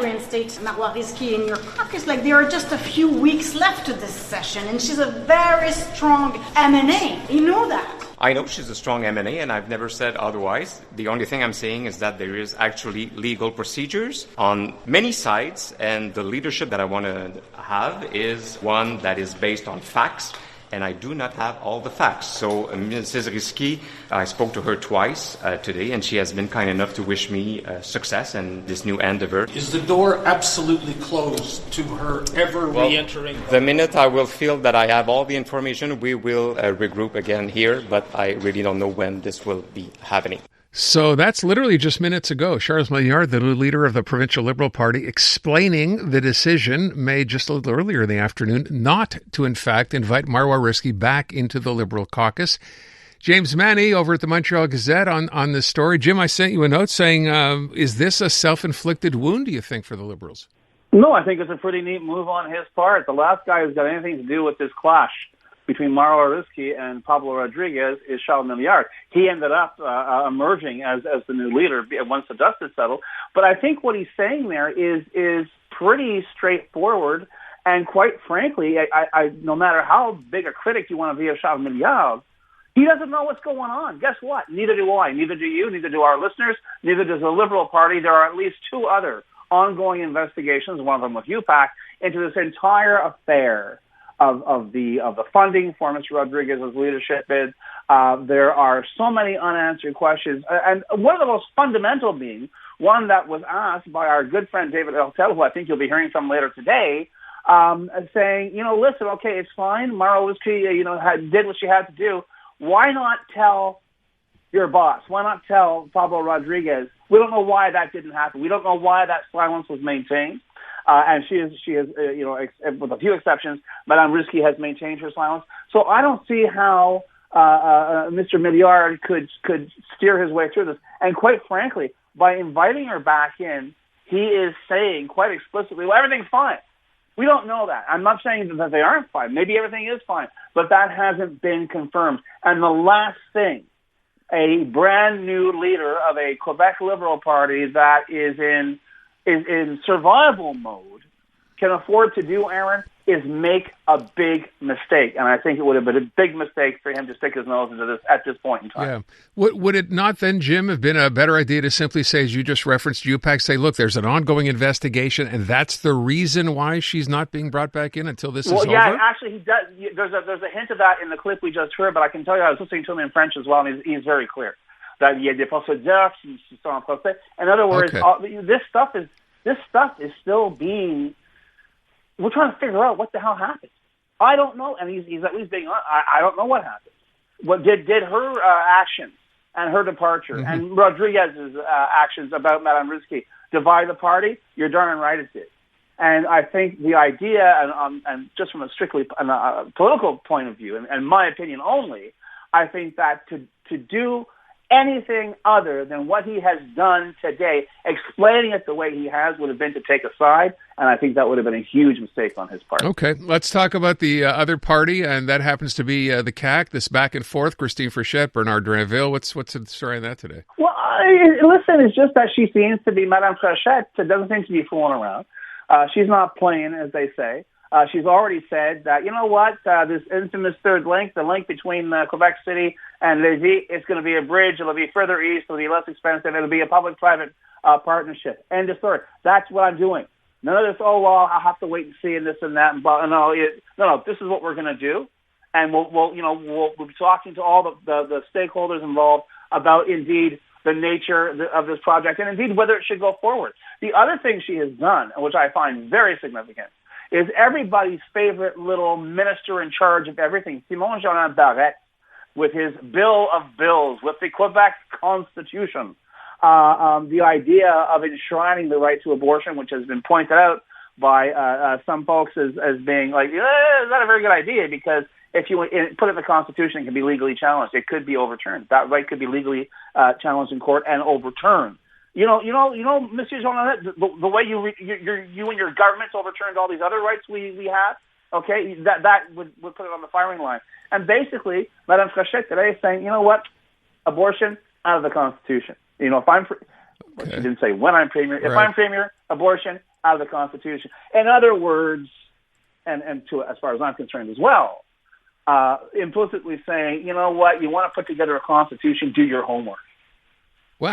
reinstate Marois Rizqy in your caucus. Like, there are just a few weeks left to this session, and she's a very strong M&A. You know that. I know she's a strong M&A, and I've never said otherwise. The only thing I'm saying is that there is actually legal procedures on many sides, and the leadership that I want to have is one that is based on facts, and I do not have all the facts. So Mrs. Rizqy, I spoke to her twice today, and she has been kind enough to wish me success in this new endeavor. Is the door absolutely closed to her ever re-entering? The minute I will feel that I have all the information, we will regroup again here, but I really don't know when this will be happening. So that's literally just minutes ago. Charles Milliard, the leader of the Provincial Liberal Party, explaining the decision made just a little earlier in the afternoon not to, in fact, invite Marois Rizqy back into the Liberal caucus. James Mennie over at the Montreal Gazette on this story. Jim, I sent you a note saying, is this a self-inflicted wound, do you think, for the Liberals? No, I think it's a pretty neat move on his part. The last guy who's got anything to do with this clash between Marois Rizqy and Pablo Rodriguez is Charles Milliard. He ended up emerging as the new leader once the dust had settled. But I think what he's saying there is pretty straightforward. And quite frankly, I no matter how big a critic you want to be of Charles Milliard, he doesn't know what's going on. Guess what? Neither do I. Neither do you. Neither do our listeners. Neither does the Liberal Party. There are at least two other ongoing investigations, one of them with UPAC, into this entire affair of the funding for Mr. Rodriguez's leadership bid. There are so many unanswered questions, and one of the most fundamental being one that was asked by our good friend David Hertel, who I think you'll be hearing from later today, saying, listen, okay, it's fine. Marois Rizqy, did what she had to do. Why not tell your boss? Why not tell Pablo Rodriguez? We don't know why that didn't happen. We don't know why that silence was maintained. And she is, with a few exceptions, Madame Rizqy has maintained her silence. So I don't see how Mr. Milliard could steer his way through this. And quite frankly, by inviting her back in, he is saying quite explicitly, well, everything's fine. We don't know that. I'm not saying that they aren't fine. Maybe everything is fine, but that hasn't been confirmed. And the last thing a brand new leader of a Quebec Liberal Party that is in survival mode can afford to do, Aaron, is make a big mistake. And I think it would have been a big mistake for him to stick his nose into this at this point in time. Yeah. Would it not then, Jim, have been a better idea to simply say, as you just referenced, UPAC, say, look, there's an ongoing investigation, and that's the reason why she's not being brought back in until this is over? Well, yeah, actually, he does. There's a hint of that in the clip we just heard, but I can tell you, I was listening to him in French as well, and he's very clear. That il y a des procédures qui sont en procès. In other words, okay. This stuff is still being. We're trying to figure out what the hell happened. I don't know, and he's at least being honest. I don't know what happened. What did her actions and her departure and Rodriguez's actions about Madame Rizqy divide the party? You're darn right it did. And I think the idea, and just from a strictly political point of view, and my opinion only, I think that to do anything other than what he has done today, explaining it the way he has, would have been to take a side, and I think that would have been a huge mistake on his part. Okay, let's talk about the other party, and that happens to be the CAQ, this back and forth, Christine Frechette, Bernard Drinville. What's the story on that today? Well, listen, it's just that she seems to be, Madame Frechette doesn't seem to be fooling around. She's not playing, as they say. She's already said that, you know what, this infamous third link, the link between Quebec City and Lévis, it's going to be a bridge. It'll be further east. It'll be less expensive. It'll be a public-private partnership. End of story. That's what I'm doing. None of this, I'll have to wait and see and this and that. No, this is what we're going to do. And we'll be talking to all the stakeholders involved about, indeed, the nature of this project and, indeed, whether it should go forward. The other thing she has done, which I find very significant, is everybody's favorite little minister in charge of everything, Simon Jean Barrette, with his bill of bills, with the Quebec Constitution, the idea of enshrining the right to abortion, which has been pointed out by some folks as being like, is that a very good idea? Because if you put it in the Constitution, it can be legally challenged. It could be overturned. That right could be legally challenged in court and overturned. You know, Monsieur Jean, the way you and your governments overturned all these other rights we have, okay, that would put it on the firing line. And basically, Madame Frechette today is saying, you know what, abortion out of the Constitution. You know, But she didn't say when I'm premier. If Right. I'm premier, abortion out of the Constitution. In other words, and to as far as I'm concerned as well, implicitly saying, you know what, you want to put together a Constitution, do your homework. Well,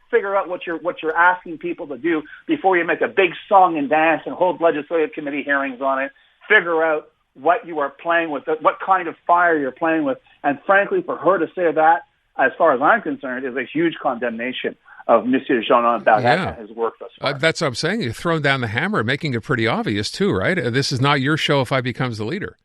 Figure out what you're asking people to do before you make a big song and dance and hold legislative committee hearings on it. Figure out what you are playing with, what kind of fire you're playing with. And frankly, for her to say that, as far as I'm concerned, is a huge condemnation of Monsieur Jean Barrette and his work thus far. That's what I'm saying. You're throwing down the hammer, making it pretty obvious too, right? This is not your show if I becomes the leader.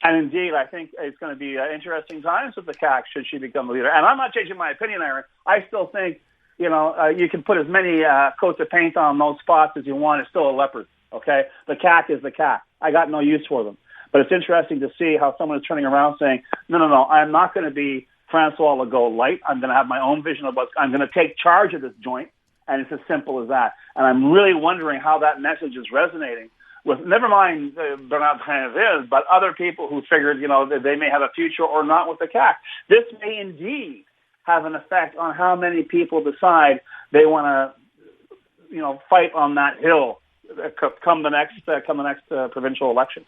And indeed, I think it's going to be interesting times with the CAQ should she become the leader. And I'm not changing my opinion, Aaron. I still think, you can put as many coats of paint on those spots as you want. It's still a leopard, okay? The CAQ is the CAQ. I got no use for them. But it's interesting to see how someone is turning around saying, no, I'm not going to be Francois Legault light. I'm going to have my own vision of I'm going to take charge of this joint. And it's as simple as that. And I'm really wondering how that message is resonating with, never mind Bernard Drinville, but other people who figured, that they may have a future or not with the CAQ. This may indeed have an effect on how many people decide they want to, fight on that hill come the next provincial election.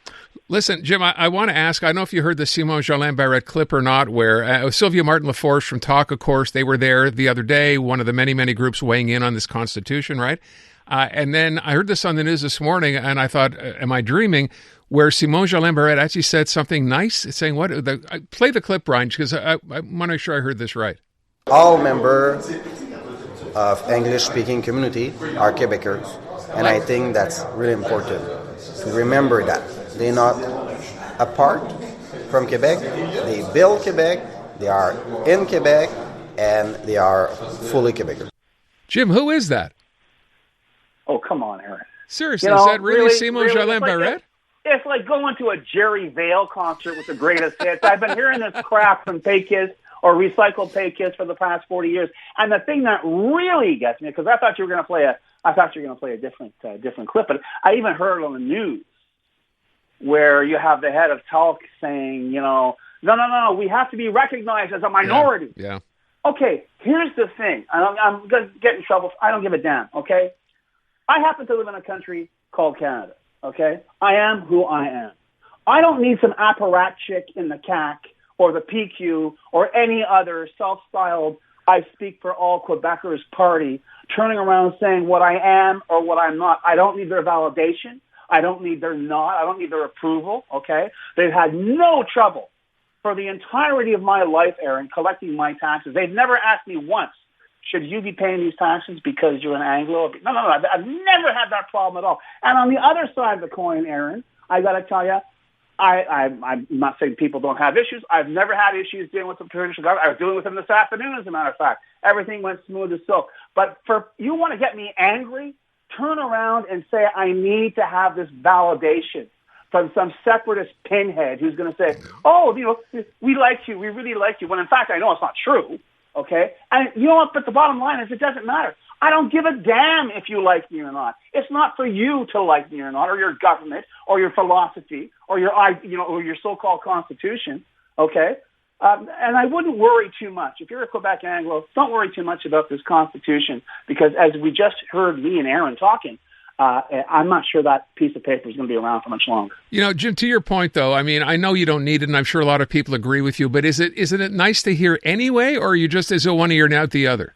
Listen, Jim, I want to ask, I don't know if you heard the Simon Jolin Barrette clip or not, where Sylvia Martin-Laforge from Talk, of course, they were there the other day, one of the many, many groups weighing in on this Constitution, right? And then I heard this on the news this morning, and I thought, am I dreaming? Where Simon Jolin Barrette actually said something nice, saying what? Play the clip, Brian, because I want to make sure I heard this right. All members of English-speaking community are Quebecers, and I think that's really important to remember that. They're not apart from Quebec. They build Quebec, they are in Quebec, and they are fully Quebecers. Jim, who is that? Oh, come on, Aaron. Seriously, is that really Simon Jolin Barrette? It's like going to a Jerry Vale concert with the greatest hits. I've been hearing this crap from Paykiss or recycled Paykiss for the past 40 years. And the thing that really gets me, because I thought you were going to play a different clip, but I even heard on the news where you have the head of Talk saying, no, we have to be recognized as a minority. Yeah. Okay, here's the thing. I'm going to get in trouble. I don't give a damn, okay? I happen to live in a country called Canada, okay? I am who I am. I don't need some apparatchik in the CAQ or the PQ or any other self-styled I speak for all Quebecers party turning around saying what I am or what I'm not. I don't need their validation. I don't need their nod. I don't need their approval, okay? They've had no trouble for the entirety of my life, Aaron, collecting my taxes. They've never asked me once, should you be paying these taxes because you're an Anglo? No. I've never had that problem at all. And on the other side of the coin, Aaron, I got to tell you, I'm not saying people don't have issues. I've never had issues dealing with the provincial government. I was dealing with them this afternoon, as a matter of fact. Everything went smooth as silk. But you want to get me angry? Turn around and say I need to have this validation from some separatist pinhead who's going to say, we like you, we really like you, when in fact I know it's not true. Okay? And you know what? But the bottom line is it doesn't matter. I don't give a damn if you like me or not. It's not for you to like me or not, or your government, or your philosophy, or your so-called constitution. Okay? And I wouldn't worry too much. If you're a Quebec Anglo, don't worry too much about this constitution, because as we just heard me and Aaron talking, I'm not sure that piece of paper is going to be around for much longer. Jim, to your point, though, I mean, I know you don't need it, and I'm sure a lot of people agree with you, but isn't it nice to hear anyway, or are you just as one ear and out the other?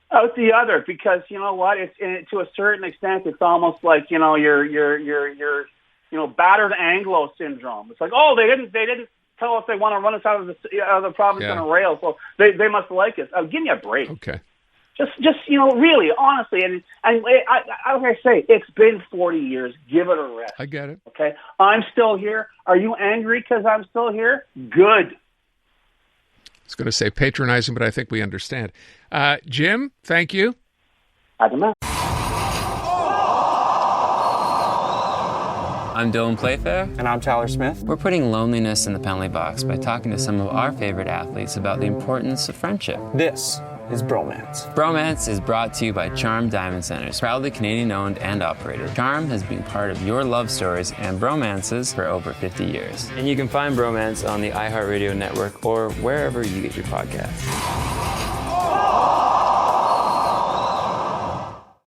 Out the other, because you know what? It's to a certain extent, it's almost like your battered Anglo syndrome. It's like, they didn't tell us they want to run us out of the province on a rail, so they must like us. Give me a break. Okay. Just really, honestly, and like I say, it's been 40 years. Give it a rest. I get it. Okay, I'm still here. Are you angry because I'm still here? Good. I was going to say patronizing, but I think we understand. Jim, thank you. I don't know. I'm Dylan Playfair. And I'm Tyler Smith. We're putting loneliness in the penalty box by talking to some of our favorite athletes about the importance of friendship. This is Bromance. Bromance is brought to you by Charm Diamond Centers, proudly Canadian-owned and operated. Charm has been part of your love stories and bromances for over 50 years. And you can find Bromance on the iHeartRadio network or wherever you get your podcasts.